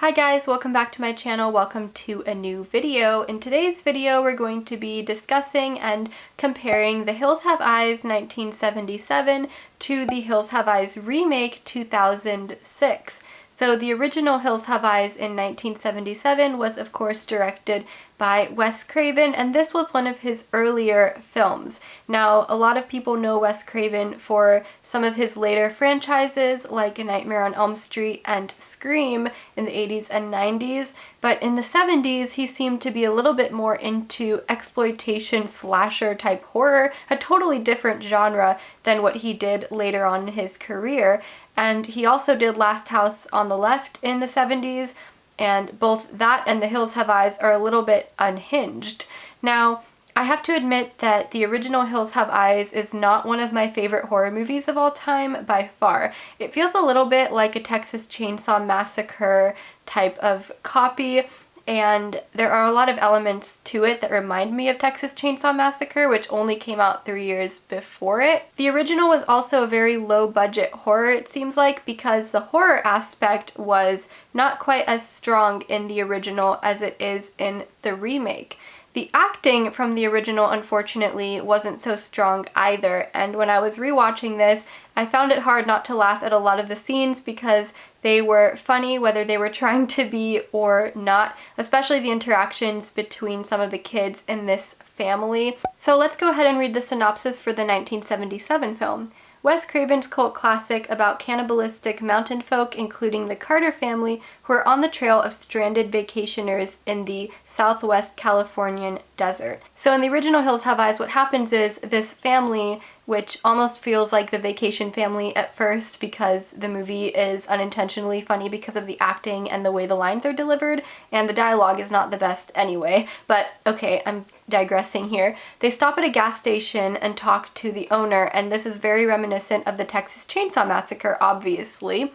Hi guys, welcome back to my channel. Welcome to a new video. In today's video, we're going to be discussing and comparing The Hills Have Eyes 1977 to The Hills Have Eyes remake 2006. So the original Hills Have Eyes in 1977 was of course directed by Wes Craven, and this was one of his earlier films. Now, a lot of people know Wes Craven for some of his later franchises like A Nightmare on Elm Street and Scream in the 80s and 90s, but in the 70s he seemed to be a little bit more into exploitation slasher type horror, a totally different genre than what he did later on in his career. And he also did Last House on the Left in the 70s, and both that and The Hills Have Eyes are a little bit unhinged. Now, I have to admit that the original Hills Have Eyes is not one of my favorite horror movies of all time by far. It feels a little bit like a Texas Chainsaw Massacre type of copy, and there are a lot of elements to it that remind me of Texas Chainsaw Massacre, which only came out 3 years before it. The original was also a very low-budget horror, it seems like, because the horror aspect was not quite as strong in the original as it is in the remake. The acting from the original, unfortunately, wasn't so strong either, and when I was rewatching this, I found it hard not to laugh at a lot of the scenes because they were funny whether they were trying to be or not, especially the interactions between some of the kids in this family. So let's go ahead and read the synopsis for the 1977 film. Wes Craven's cult classic about cannibalistic mountain folk, including the Carter family, who are on the trail of stranded vacationers in the southwest Californian desert. So in the original Hills Have Eyes, what happens is this family, which almost feels like the Vacation family at first because the movie is unintentionally funny because of the acting and the way the lines are delivered, and the dialogue is not the best anyway. But okay, I'm digressing here. They stop at a gas station and talk to the owner, and this is very reminiscent of the Texas Chainsaw Massacre, obviously.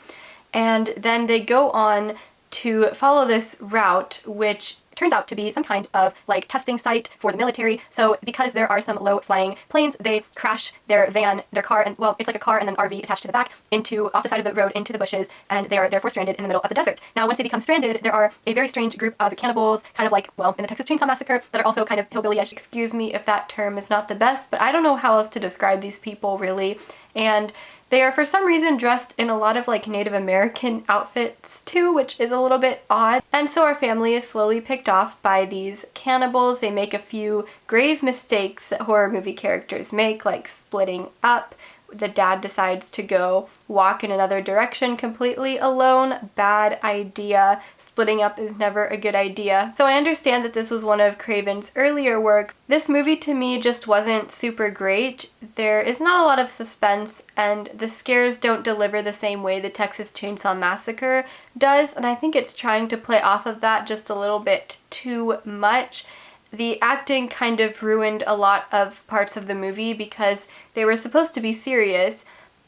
And then they go on to follow this route, which turns out to be some kind of like testing site for the military. So because there are some low flying planes, they crash their van, their car, and well, it's like a car and then RV attached to the back off the side of the road into the bushes, and they are therefore stranded in the middle of the desert. Now, once they become stranded, there are a very strange group of cannibals, kind of like, well, in the Texas Chainsaw Massacre, that are also kind of hillbilly-ish. Excuse me if that term is not the best, but I don't know how else to describe these people really. And they are for some reason dressed in a lot of like Native American outfits too, which is a little bit odd. And so our family is slowly picked off by these cannibals. They make a few grave mistakes that horror movie characters make, like splitting up. The dad decides to go walk in another direction completely alone. Bad idea. Splitting up is never a good idea. So I understand that this was one of Craven's earlier works. This movie to me just wasn't super great. There is not a lot of suspense, and the scares don't deliver the same way the Texas Chainsaw Massacre does, and I think it's trying to play off of that just a little bit too much. The acting kind of ruined a lot of parts of the movie because they were supposed to be serious.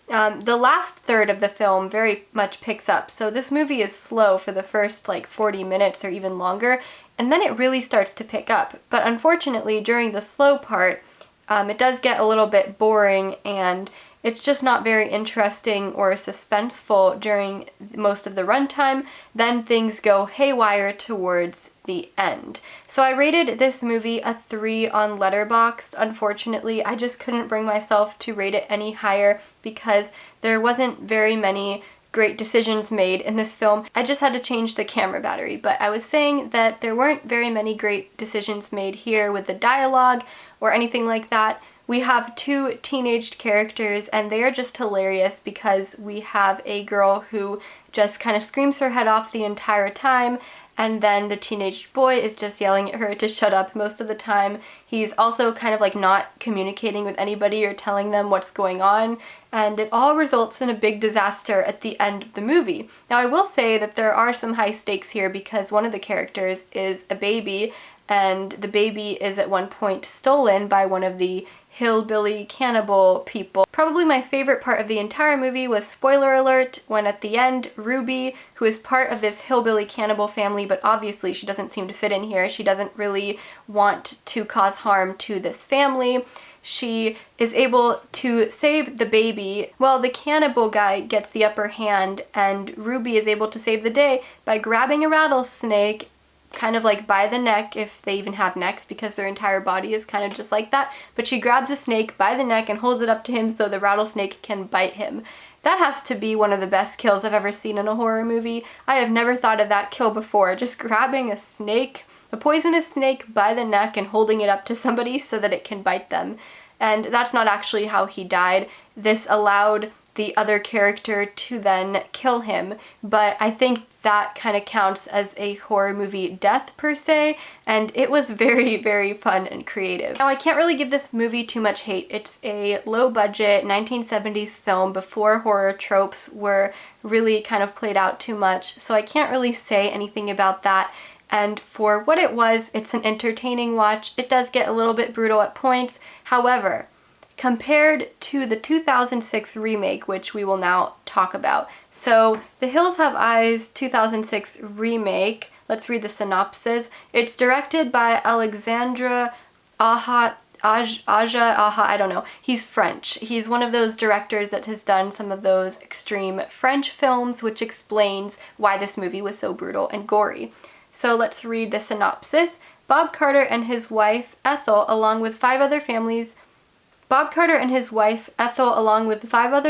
The last third of the film very much picks up, so this movie is slow for the first like 40 minutes or even longer, and then it really starts to pick up. But unfortunately, during the slow part, it does get a little bit boring, and it's just not very interesting or suspenseful during most of the runtime. Then things go haywire towards the end. So I rated this movie a 3 on Letterboxd. Unfortunately, I just couldn't bring myself to rate it any higher because there wasn't very many great decisions made in this film. I just had to change the camera battery, but I was saying that there weren't very many great decisions made here with the dialogue or anything like that. We have 2 teenaged characters, and they are just hilarious because we have a girl who just kind of screams her head off the entire time, and then the teenage boy is just yelling at her to shut up most of the time. He's also kind of like not communicating with anybody or telling them what's going on, and it all results in a big disaster at the end of the movie. Now, I will say that there are some high stakes here because one of the characters is a baby, and the baby is at one point stolen by one of the hillbilly cannibal people. Probably my favorite part of the entire movie was, spoiler alert, when at the end Ruby, who is part of this hillbilly cannibal family, but obviously she doesn't seem to fit in here, she doesn't really want to cause harm to this family, she is able to save the baby. Well, the cannibal guy gets the upper hand, and Ruby is able to save the day by grabbing a rattlesnake kind of like by the neck, if they even have necks, because their entire body is kind of just like that. But she grabs a snake by the neck and holds it up to him so the rattlesnake can bite him. That has to be one of the best kills I've ever seen in a horror movie. I have never thought of that kill before. Just grabbing a snake, a poisonous snake by the neck and holding it up to somebody so that it can bite them. And that's not actually how he died. This allowed the other character to then kill him, but I think that kind of counts as a horror movie death per se, and it was very, very fun and creative. Now, I can't really give this movie too much hate. It's a low-budget 1970s film before horror tropes were really kind of played out too much, so I can't really say anything about that. And for what it was, it's an entertaining watch. It does get a little bit brutal at points. However, compared to the 2006 remake, which we will now talk about. So, The Hills Have Eyes 2006 remake, let's read the synopsis. It's directed by Alexandre Aja, I don't know. He's French. He's one of those directors that has done some of those extreme French films, which explains why this movie was so brutal and gory. So let's read the synopsis. Bob Carter and his wife, Ethel, along with five other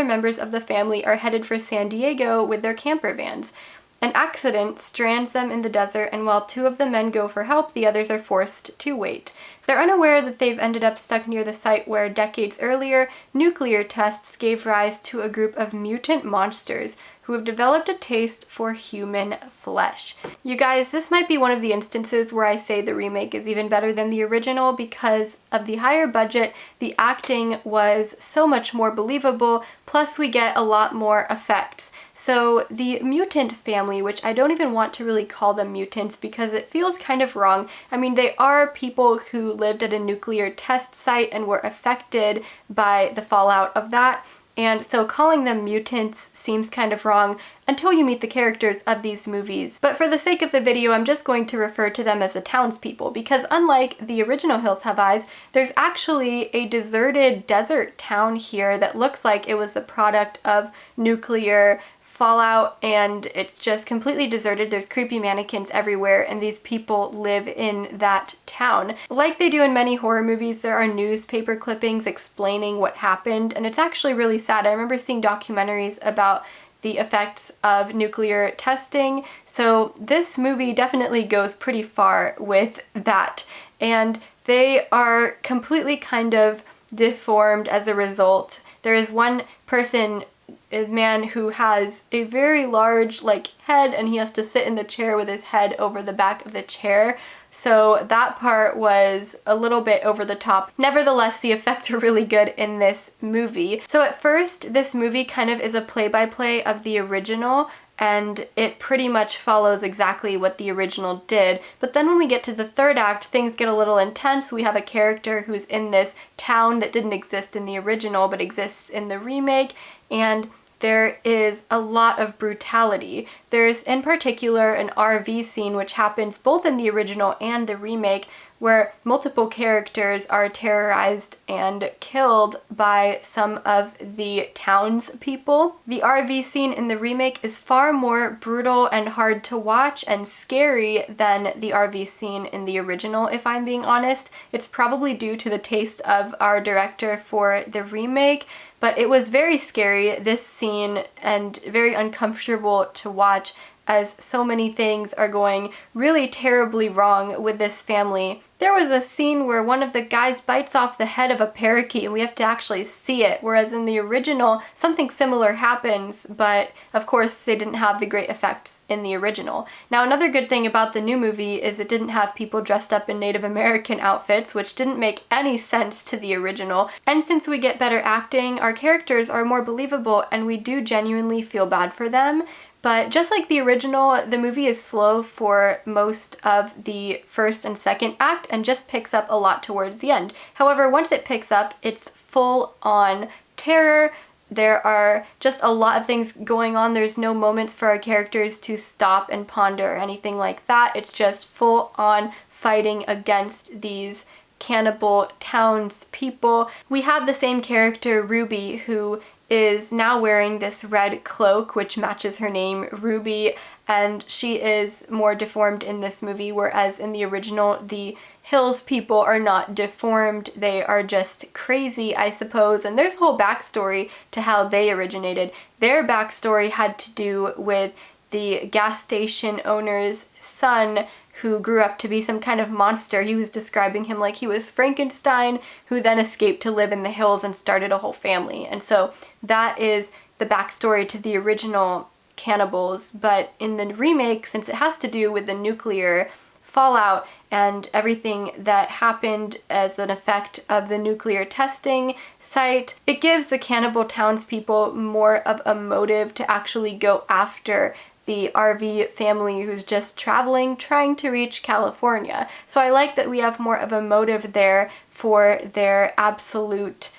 members of the family, are headed for San Diego with their camper vans. An accident strands them in the desert, and while two of the men go for help, the others are forced to wait. They're unaware that they've ended up stuck near the site where, decades earlier, nuclear tests gave rise to a group of mutant monsters who have developed a taste for human flesh. You guys, this might be one of the instances where I say the remake is even better than the original because of the higher budget. The acting was so much more believable, plus we get a lot more effects. So the mutant family, which I don't even want to really call them mutants because it feels kind of wrong. I mean, they are people who lived at a nuclear test site and were affected by the fallout of that. And so calling them mutants seems kind of wrong until you meet the characters of these movies. But for the sake of the video, I'm just going to refer to them as the townspeople, because unlike the original Hills Have Eyes, there's actually a deserted desert town here that looks like it was the product of nuclear fallout, and it's just completely deserted. There's creepy mannequins everywhere, and these people live in that town. Like they do in many horror movies, there are newspaper clippings explaining what happened, and it's actually really sad. I remember seeing documentaries about the effects of nuclear testing, so this movie definitely goes pretty far with that. And they are completely kind of deformed as a result. There is one person, a man, who has a very large head, and he has to sit in the chair with his head over the back of the chair. So that part was a little bit over the top. Nevertheless, the effects are really good in this movie. So at first, this movie kind of is a play-by-play of the original, and it pretty much follows exactly what the original did. But then when we get to the third act, things get a little intense. We have a character who's in this town that didn't exist in the original but exists in the remake, and there is a lot of brutality. There's in particular an RV scene which happens both in the original and the remake, where multiple characters are terrorized and killed by some of the townspeople. The RV scene in the remake is far more brutal and hard to watch and scary than the RV scene in the original, if I'm being honest. It's probably due to the taste of our director for the remake, but it was very scary, this scene, and very uncomfortable to watch, as so many things are going really terribly wrong with this family. There was a scene where one of the guys bites off the head of a parakeet and we have to actually see it, whereas in the original something similar happens, but of course they didn't have the great effects in the original. Now, another good thing about the new movie is it didn't have people dressed up in Native American outfits, which didn't make any sense to the original. And since we get better acting, our characters are more believable and we do genuinely feel bad for them. But just like the original, the movie is slow for most of the first and second act and just picks up a lot towards the end. However, once it picks up, it's full on terror. There are just a lot of things going on. There's no moments for our characters to stop and ponder or anything like that. It's just full on fighting against these cannibal townspeople. We have the same character, Ruby, who is now wearing this red cloak, which matches her name, Ruby, and she is more deformed in this movie, whereas in the original, the Hills people are not deformed, they are just crazy, I suppose, and there's a whole backstory to how they originated. Their backstory had to do with the gas station owner's son, who grew up to be some kind of monster. He was describing him like he was Frankenstein, who then escaped to live in the hills and started a whole family. And so that is the backstory to the original cannibals. But in the remake, since it has to do with the nuclear fallout and everything that happened as an effect of the nuclear testing site, it gives the cannibal townspeople more of a motive to actually go after the RV family who's just traveling, trying to reach California. So I like that we have more of a motive there for their absolute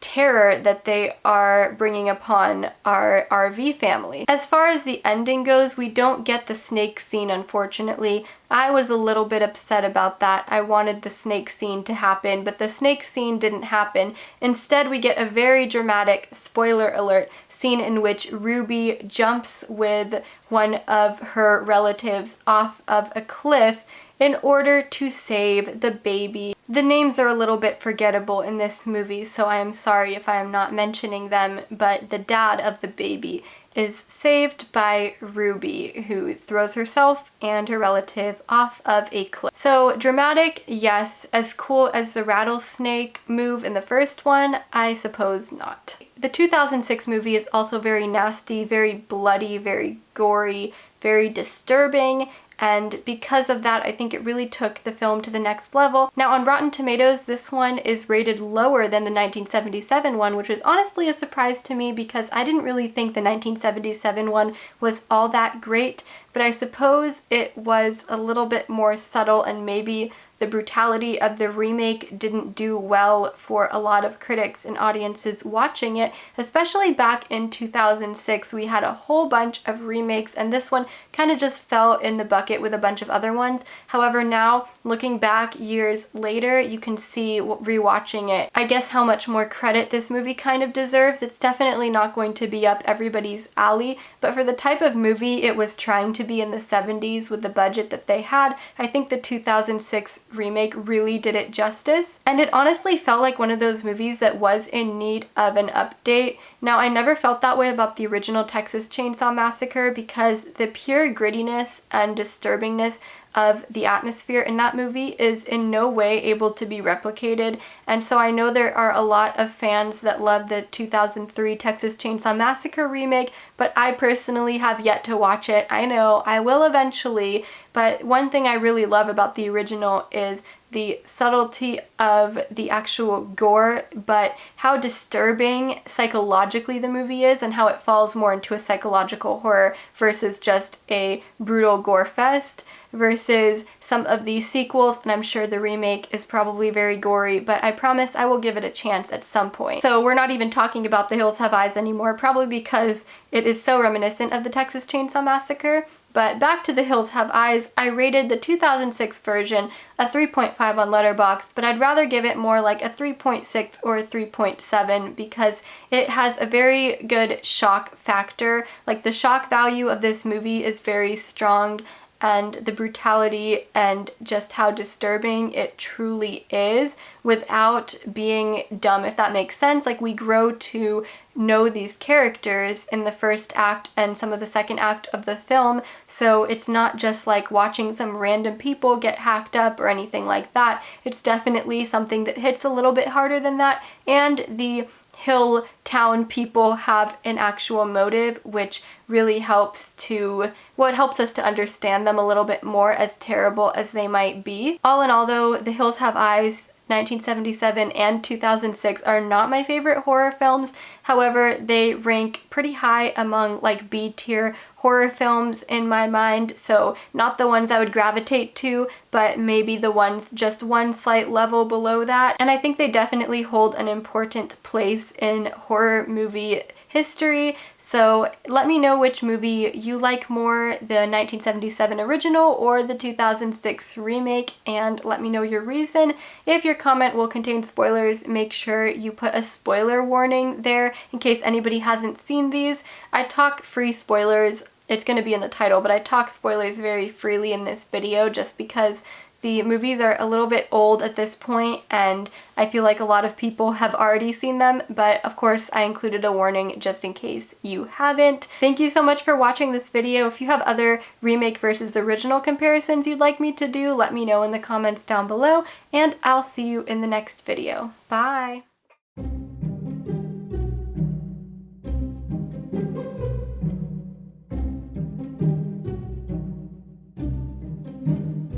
terror that they are bringing upon our RV family. As far as the ending goes, we don't get the snake scene, unfortunately. I was a little bit upset about that. I wanted the snake scene to happen, but the snake scene didn't happen. Instead, we get a very dramatic, spoiler alert, scene in which Ruby jumps with one of her relatives off of a cliff in order to save the baby. The names are a little bit forgettable in this movie, so I am sorry if I am not mentioning them, but the dad of the baby is saved by Ruby, who throws herself and her relative off of a cliff. So dramatic, yes. As cool as the rattlesnake move in the first one, I suppose not. The 2006 movie is also very nasty, very bloody, very gory, very disturbing, and because of that, I think it really took the film to the next level. Now on Rotten Tomatoes, this one is rated lower than the 1977 one, which was honestly a surprise to me because I didn't really think the 1977 one was all that great, but I suppose it was a little bit more subtle, and maybe the brutality of the remake didn't do well for a lot of critics and audiences watching it, especially back in 2006. We had a whole bunch of remakes, and this one kind of just fell in the bucket with a bunch of other ones. However, now looking back years later, you can see, rewatching it, I guess how much more credit this movie kind of deserves. It's definitely not going to be up everybody's alley, but for the type of movie it was trying to be in the 70s with the budget that they had, I think the 2006 remake really did it justice. And it honestly felt like one of those movies that was in need of an update. Now, I never felt that way about the original Texas Chainsaw Massacre because the pure grittiness and disturbingness of the atmosphere in that movie is in no way able to be replicated. And so I know there are a lot of fans that love the 2003 Texas Chainsaw Massacre remake, but I personally have yet to watch it. I know I will eventually, but one thing I really love about the original is the subtlety of the actual gore, but how disturbing psychologically the movie is and how it falls more into a psychological horror versus just a brutal gore fest, versus some of the sequels, and I'm sure the remake is probably very gory, but I promise I will give it a chance at some point. So we're not even talking about The Hills Have Eyes anymore, probably because it is so reminiscent of the Texas Chainsaw Massacre. But back to The Hills Have Eyes, I rated the 2006 version a 3.5 on Letterboxd, but I'd rather give it more like a 3.6 or a 3.7 because it has a very good shock factor. Like, the shock value of this movie is very strong, and the brutality and just how disturbing it truly is without being dumb, if that makes sense. Like, we grow to know these characters in the first act and some of the second act of the film, so it's not just like watching some random people get hacked up or anything like that. It's definitely something that hits a little bit harder than that, and the hill town people have an actual motive, which really helps to, well, it helps us to understand them a little bit more, as terrible as they might be. All in all though, The Hills Have Eyes 1977 and 2006 are not my favorite horror films. However, they rank pretty high among like B-tier horror films in my mind, so not the ones I would gravitate to, but maybe the ones just one slight level below that. And I think they definitely hold an important place in horror movie history. So let me know which movie you like more, the 1977 original or the 2006 remake, and let me know your reason. If your comment will contain spoilers, make sure you put a spoiler warning there in case anybody hasn't seen these. I talk free spoilers. It's going to be in the title, but I talk spoilers very freely in this video just because the movies are a little bit old at this point, and I feel like a lot of people have already seen them, but of course I included a warning just in case you haven't. Thank you so much for watching this video. If you have other remake versus original comparisons you'd like me to do, let me know in the comments down below, and I'll see you in the next video. Bye!